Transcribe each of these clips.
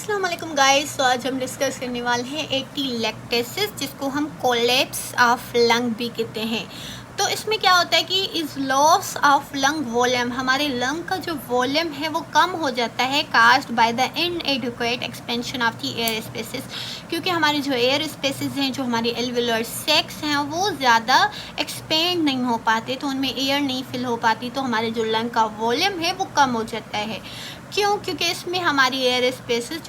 अस्सलाम वालेकुम गाइस। तो आज हम डिस्कस करने वाले हैं एटीलेक्टेसिस, जिसको हम कोलैप्स ऑफ लंग भी कहते हैं। तो इसमें क्या होता है कि इस लॉस ऑफ लंग वॉल्यूम, हमारे लंग का जो वॉल्यूम है वो कम हो जाता है, caused by the इनएडिक्वेट expansion of the air spaces. क्योंकि हमारे जो एयर स्पेसेस हैं, जो हमारी एल्वियोलर सैक्स हैं, वो ज़्यादा एक्सपेंड नहीं हो पाते, तो उनमें एयर नहीं फिल हो पाती, तो हमारे जो लंग का वॉल्यूम है वो कम हो जाता है। क्यों? क्योंकि इसमें हमारी एयर स्पेसेस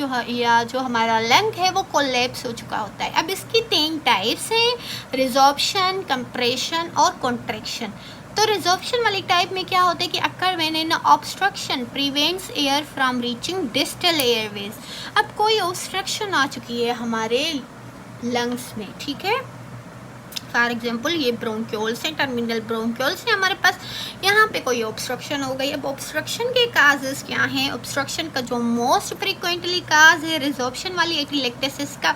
जो हमारा लंग है वो कोलैप्स हो चुका होता है। अब इसकी 3 टाइप्स हैं, रिजॉर्प्शन, कंप्रेशन और कॉन्ट्रैक्शन। तो रिजॉर्प्शन वाली टाइप में क्या होता है कि occur when an obstruction prevents air from reaching distal Airways. अब कोई ऑब्स्ट्रक्शन आ चुकी है हमारे लंग्स में, ठीक है। फॉर एग्जाम्पल ये ब्रोंक्योल्स हैं, टर्मिनल ब्रोंक्योल्स हैं हमारे पास, यहाँ पे कोई ऑब्स्ट्रक्शन हो गई। अब ऑब्स्ट्रक्शन के काजेस क्या हैं? ऑब्स्ट्रक्शन का जो मोस्ट फ्रीक्वेंटली काज है रिजॉर्प्शन वाली एटीलेक्टेसिस का,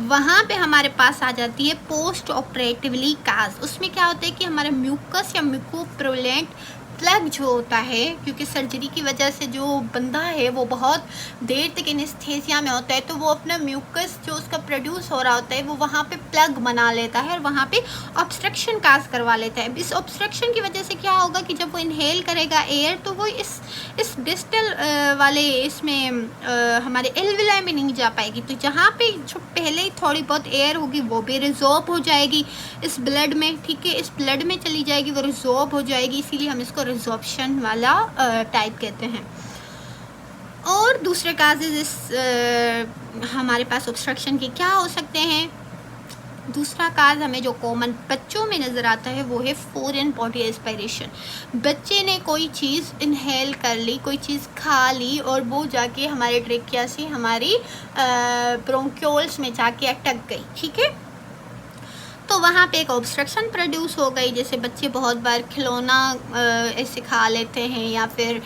वहाँ पे हमारे पास आ जाती है पोस्ट ऑपरेटिवली काज। उसमें क्या होता है कि हमारा म्यूकस या म्यूकोप्रोलेंट प्लग जो होता है, क्योंकि सर्जरी की वजह से जो बंदा है वो बहुत देर तक एनेस्थीसिया में होता है, तो वो अपना म्यूकस जो उसका प्रोड्यूस हो रहा होता है वो वहाँ पे प्लग बना लेता है और वहाँ पे ऑब्स्ट्रक्शन काज करवा लेता है। इस ऑब्स्ट्रक्शन की वजह से क्या होगा कि जब वो इनहेल करेगा एयर, तो वो इस डिस्टल वाले इसमें हमारे एल्विलाई में नहीं जा पाएगी। तो जहाँ पे जो पहले ही थोड़ी बहुत एयर होगी वो भी रिजॉर्ब हो जाएगी इस ब्लड में, ठीक है, इस ब्लड में चली जाएगी, वो रिजॉर्ब हो जाएगी, इसीलिए हम इसको रिजॉर्प्शन वाला टाइप कहते हैं। और दूसरे काजेज इस हमारे पास ऑब्स्ट्रक्शन के क्या हो सकते हैं? दूसरा काज हमें जो कॉमन बच्चों में नज़र आता है वो है फॉरेन बॉडी एस्पायरेशन। बच्चे ने कोई चीज़ इनहेल कर ली, कोई चीज़ खा ली, और वो जाके हमारे ट्रेकिया से हमारी ब्रोंक्योल्स में जाके अटक गई, ठीक है। तो वहाँ पे एक ऑब्स्ट्रक्शन प्रोड्यूस हो गई। जैसे बच्चे बहुत बार खिलौना ऐसे खा लेते हैं, या फिर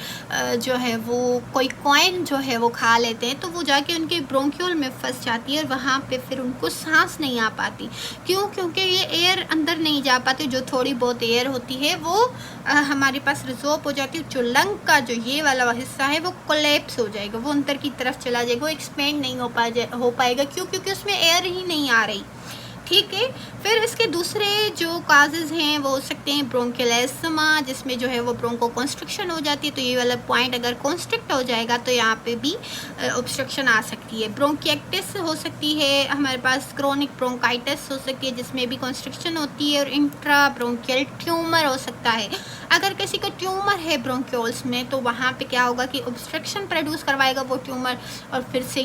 जो है वो कोई कॉइन जो है वो खा लेते हैं, तो वो जाके उनके ब्रोंक्यूल में फंस जाती है और वहाँ पे फिर उनको सांस नहीं आ पाती। क्यों? क्योंकि ये एयर अंदर नहीं जा पाती, जो थोड़ी बहुत एयर होती है वो हमारे पास रिजॉर्ब हो जाती है। जो लंग का जो ये वाला हिस्सा है वो कोलैप्स हो जाएगा, वो अंदर की तरफ चला जाएगा, वो एक्सपेंड नहीं हो पाएगा। क्यों? क्योंकि उसमें एयर ही नहीं आ रही, ठीक है। फिर इसके दूसरे जो काजेज़ हैं वो हो सकते हैं ब्रोंकियल एस्थमा, जिसमें जो है वो ब्रोंको कॉन्स्ट्रिक्शन हो जाती है। तो ये वाला पॉइंट अगर कॉन्स्ट्रिक्ट हो जाएगा तो यहाँ पे भी ऑब्स्ट्रक्शन आ सकती है। ब्रोंकिएक्टिस हो सकती है हमारे पास, क्रोनिक ब्रोंकाइटिस हो सकती है जिसमें भी कॉन्स्ट्रिक्शन होती है, और इंट्रा ब्रोंकियल ट्यूमर हो सकता है। अगर किसी को ट्यूमर है ब्रोंक्योल्स में, तो वहाँ पे क्या होगा कि ऑब्स्ट्रक्शन प्रोड्यूस करवाएगा वो ट्यूमर, और फिर से